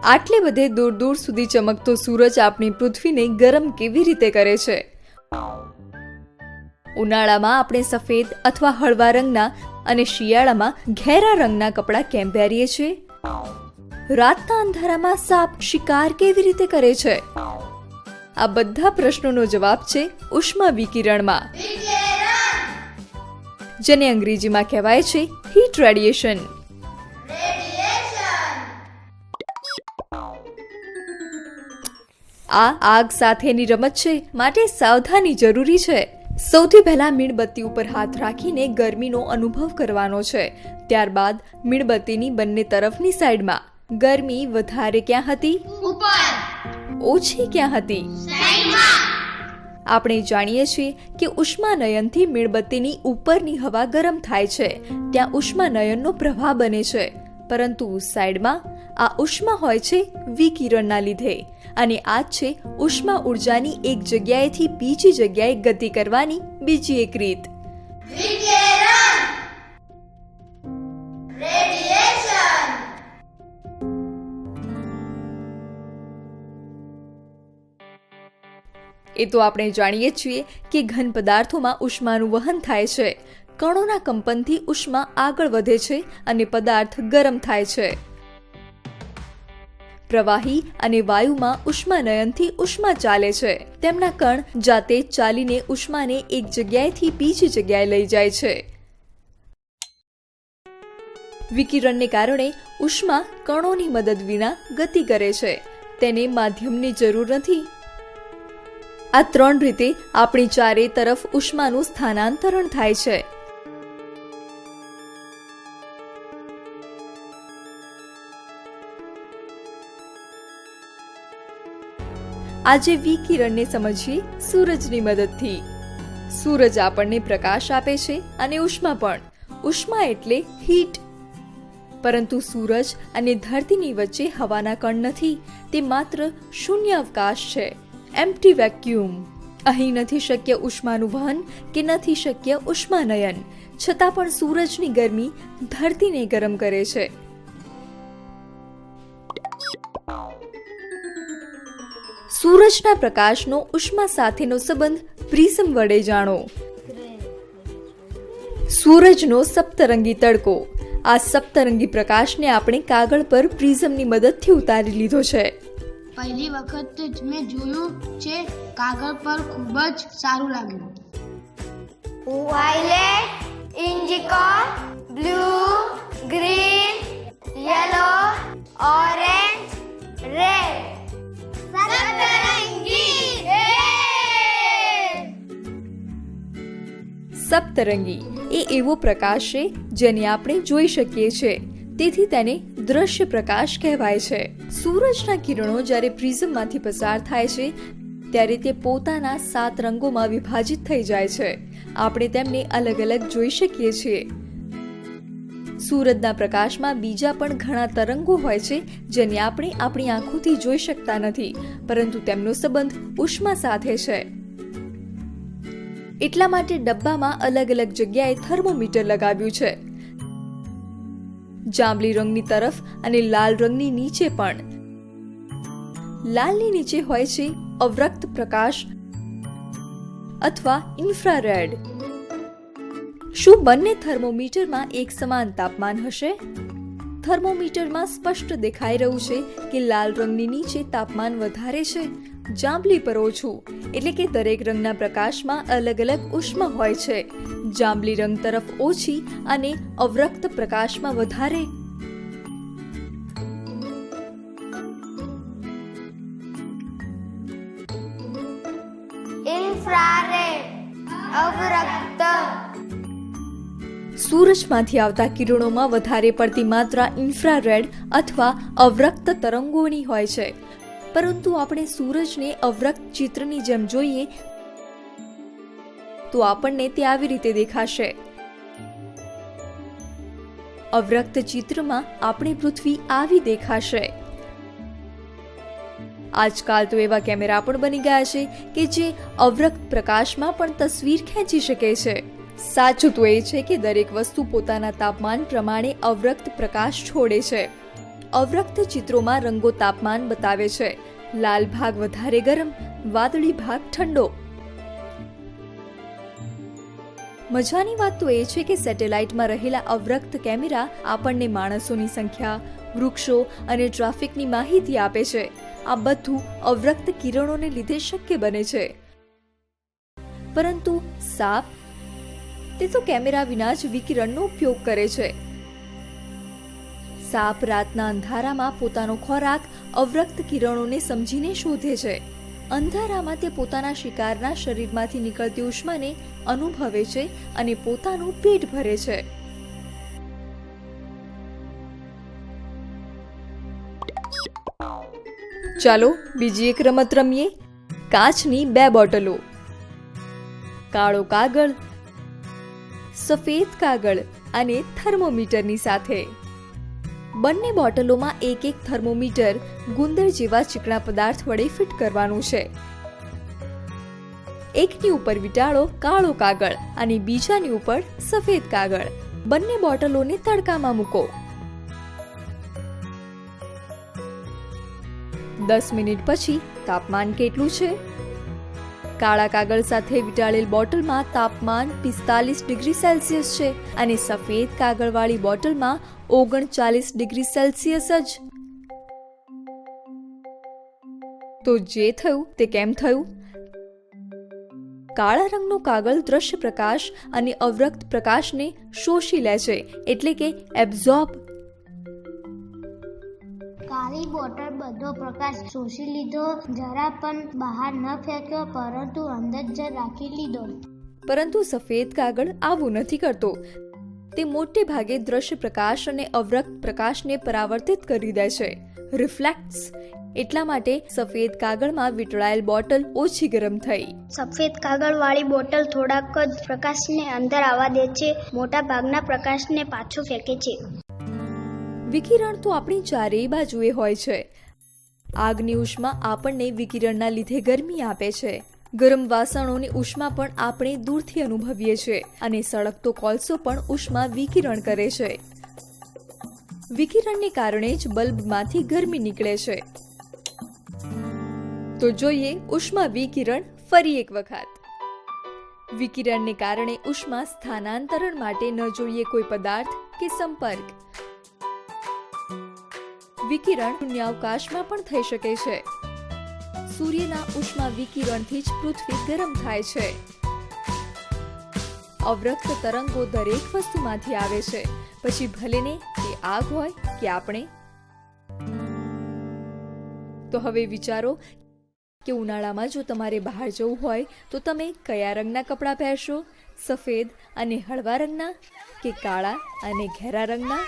આટલે બધે દૂર દૂર સુધી ચમકતો સૂરજ આપણી પૃથ્વીને ગરમ કેવી રીતે કરે છે? ઉનાળામાં આપણે સફેદ અથવા હળવા રંગના અને શિયાળામાં ઘેરા રંગના કપડાં કેમ પહેરીએ છીએ? રાતના અંધારામાં સાપ શિકાર કેવી રીતે કરે છે? આ બધા પ્રશ્નોનો જવાબ છે ઉષ્મા વિકિરણમાં, જેને અંગ્રેજીમાં કહેવાય છે હીટ રેડિયેશન. આ આગ સાથેની રમત છે, માટે સાવધાની જરૂરી છે. સૌથી પહેલા મીણબત્તી ઉપર હાથ રાખીને ગરમીનો અનુભવ કરવાનો છે. ત્યારબાદ મીણબત્તીની બંને તરફની સાઈડમાં ગરમી વધારે ક્યાં હતી? ઓછી ક્યાં હતી? આપણે જાણીએ છીએ કે ઉષ્માનયનથી મીણબત્તીની ઉપરની હવા ગરમ થાય છે, ત્યાં ઉષ્માનયનનો પ્રવાહ બને છે. પરંતુ સાઈડમાં આ ઉષ્મા હોય છે વિકિરણના લીધે, અને આ છે ઉષ્મા ઉર્જાની એક જગ્યાએથી બીજી જગ્યાએ ગતિ કરવાની બીજી એક રીત. એ તો આપણે જાણીએ છીએ કે ઘન પદાર્થોમાં ઉષ્માનું વહન થાય છે. કણોના કંપનથી ઉષ્મા આગળ વધે છે અને પદાર્થ ગરમ થાય છે. પ્રવાહી અને વાયુમાં ઉષ્માનયનથી ઉષ્મા ચાલે છે. તેમના કણ જાતે જ ચાલીને ઉષ્માને એક જગ્યાએથી બીજી જગ્યાએ લઈ જાય છે. વિકિરણને કારણે ઉષ્મા કણોની મદદ વિના ગતિ કરે છે. તેને માધ્યમની જરૂર નથી. આ ત્રણ રીતે આપણી ચારે તરફ ઉષ્માનું સ્થાનાંતરણ થાય છે. આજે વિકિરણને સમજીએ સૂરજની મદદથી. સૂરજ આપણને પ્રકાશ આપે છે અને ઉષ્મા પણ. ઉષ્મા એટલે હીટ. પરંતુ સૂરજ અને ધરતીની વચ્ચે હવાના કણ નથી, તે માત્ર શૂન્ય અવકાશ છે, એમ્પ્ટી વેક્યુમ. અહીં નથી શક્ય ઉષ્માનું વહન કે નથી શક્ય ઉષ્માનયન, છતાં પણ સૂરજની ગરમી ધરતીને ગરમ કરે છે. સૂરજના પ્રકાશનો ઉષ્મા સાથેનો સંબંધ પ્રિઝમ વડે જાણો. સૂરજનો સપ્તરંગી તડકો. આ સપ્તરંગી પ્રકાશને આપણે કાગળ પર પ્રિઝમની મદદથી ઉતારી લીધો છે. પહેલી વખત જ મેં જોયું છે, કાગળ પર ખૂબ જ સારું લાગ્યું. Violet, indigo, blue, green, yellow, orange, red. સપ્તરંગી એ એવો પ્રકાશ છે જેને આપણે જોઈ શકીએ છીએ, તેથી તેને દ્રશ્ય પ્રકાશ કહેવાય છે. સૂરજના કિરણો જ્યારે પ્રિઝમમાંથી પસાર થાય છે ત્યારે તે પોતાના 7 રંગોમાં વિભાજિત થઈ જાય છે. આપણે તેમને અલગ અલગ જોઈ શકીએ છીએ. સૂરજના પ્રકાશમાં બીજા પણ ઘણા તરંગો હોય છે જેને આપણે આપણી આંખોથી જોઈ શકતા નથી, પરંતુ તેમનો સંબંધ ઉષ્મા સાથે છે. એટલા માટે ડબ્બામાં અલગ અલગ જગ્યાએ થર્મોમીટર લગાવ્યું છે. જાંબલી રંગની તરફ અને લાલ રંગની નીચે પણ. લાલની નીચે હોય છે અવરક્ત પ્રકાશ અથવા ઇન્ફ્રારેડ. શું બંને થર્મોમીટરમાં એક સમાન તાપમાન હશે? થર્મોમીટરમાં સ્પષ્ટ દેખાઈ રહ્યું છે કે લાલ રંગની નીચે તાપમાન વધારે છે, જાંબલી પર ઓછું. એટલે કે દરેક રંગના પ્રકાશમાં અલગ અલગ ઉષ્મા હોય છે. જાંબલી રંગ તરફ ઓછી અને અવરક્ત પ્રકાશમાં વધારે. ઇન્ફ્રારેડ, અવરક્ત. સૂરજમાંથી આવતા કિરણોમાં વધારે પડતી માત્રા ઇન્ફ્રારેડ અથવા અવરક્ત તરંગોની હોય છે. પરંતુ આપણે સૂરજને અવરક્ત ચિત્રની જેમ જોઈએ તો આપણને તે આવી રીતે દેખાશે. અવરક્ત ચિત્રમાં આપણી પૃથ્વી આવી દેખાશે. આજકાલ તો એવા કેમેરા પણ બની ગયા છે કે જે અવરક્ત પ્રકાશમાં પણ તસવીર ખેંચી શકે છે. સાચું તો એ છે કે દરેક વસ્તુ પોતાના તાપમાન પ્રમાણે અવરક્ત પ્રકાશ છોડે છે. અવરક્ત ચિત્રોમાં રંગો તાપમાન બતાવે છે. લાલ ભાગ વધારે ગરમ, વાદળી ભાગ ઠંડો. મજાની વાત તો એ છે કે સેટેલાઇટમાં રહેલા અવરક્ત કેમેરા આપણને માણસોની સંખ્યા, વૃક્ષો અને ટ્રાફિકની માહિતી આપે છે. આ બધું અવરક્ત કિરણોને લીધે શક્ય બને છે. પરંતુ સાપ, તે તો કેમેરા વિના જ વિકિરણનો ઉપયોગ કરે છે. સાપ રાતના અંધારામાં પોતાનો ખોરાક અવરક્ત કિરણોને સમજીને શોધે છે. અંધારામાં તે પોતાના શિકારના શરીરમાંથી નીકળતી ઉષ્માને અનુભવે છે અને પોતાનું પેટ ભરે છે. ચાલો બીજી એક રમત રમીએ. કાચની 2 બોટલો, કાળો કાગળ, સફેદ કાગળ અને થર્મોમીટરની સાથે. બંને બોટલોમાં એક એક થર્મોમીટર ગુંદર જેવા ચીકણા પદાર્થ વડે ફિટ કરવાનું છે. એકની ઉપર વીંટાળો કાળો કાગળ અને બીજાની ઉપર સફેદ કાગળ. બંને બોટલોને તડકામાં મૂકો. 10 મિનિટ પછી તાપમાન કેટલું છે? કાળા કાગળ સાથે વીંટાળેલ બોટલમાં તાપમાન 45 ડિગ્રી સેલ્સિયસ છે અને સફેદ કાગળવાળી બોટલમાં 39 ડિગ્રી સેલ્સિયસ જ. તો જે થયું તે કેમ થયું? કાળા રંગનો કાગળ દ્રશ્ય પ્રકાશ અને અવરક્ત પ્રકાશને શોષી લે છે, એટલે કે એબ્ઝોર્બ. કાળી બોટલ બધો પ્રકાશ શોષી લીધો, જરા પણ બહાર ન ફેંક્યો, પરંતુ અંદર જ રાખી લીધો. પરંતુ સફેદ કાગળ આવું નથી કરતો. તે મોટે ભાગે દ્રશ્ય પ્રકાશ અને અવરક્ત પ્રકાશને પરાવર્તિત કરી દે છે, રિફ્લેક્ટ્સ. એટલા માટે સફેદ કાગળમાં વીંટળાયેલ બોટલ ઓછી ગરમ થઈ. સફેદ કાગળવાળી બોટલ થોડાક જ પ્રકાશને અંદર આવવા દે છે, મોટા ભાગના પ્રકાશને પાછું ફેંકે છે. વિકિરણ તો આપણી ચારેય બાજુએ હોય છે. આગની ઉષ્મા આપણને વિકિરણના લીધે ગરમી આપે છે. ગરમ વાસણોની ઉષ્મા પણ આપણે દૂરથી અનુભવીએ છીએ અને સળગતો કોલસો પણ ઉષ્મા વિકિરણ કરે છે. વિકિરણને કારણે જ બલ્બમાંથી ગરમી નીકળે છે. તો જોઈએ ઉષ્મા વિકિરણ ફરી એક વખત. વિકિરણને કારણે ઉષ્મા સ્થાનાંતરણ માટે ન જોઈએ કોઈ પદાર્થ કે સંપર્ક. વિકિરણ શૂન્યાવકાશમાં પણ થઈ શકે છે. સૂર્યના ઉષ્મા વિકિરણથી જ પૃથ્વી ગરમ થાય છે. અવરક્ત તરંગો દરેક વસ્તુમાંથી આવે છે, પછી ભલેને તે આગ હોય કે આપણે. તો હવે વિચારો કે ઉનાળામાં જો તમારે બહાર જવું હોય તો તમે કયા રંગના કપડાં પહેરશો? સફેદ અને હળવા રંગના કે કાળા અને ઘેરા રંગના?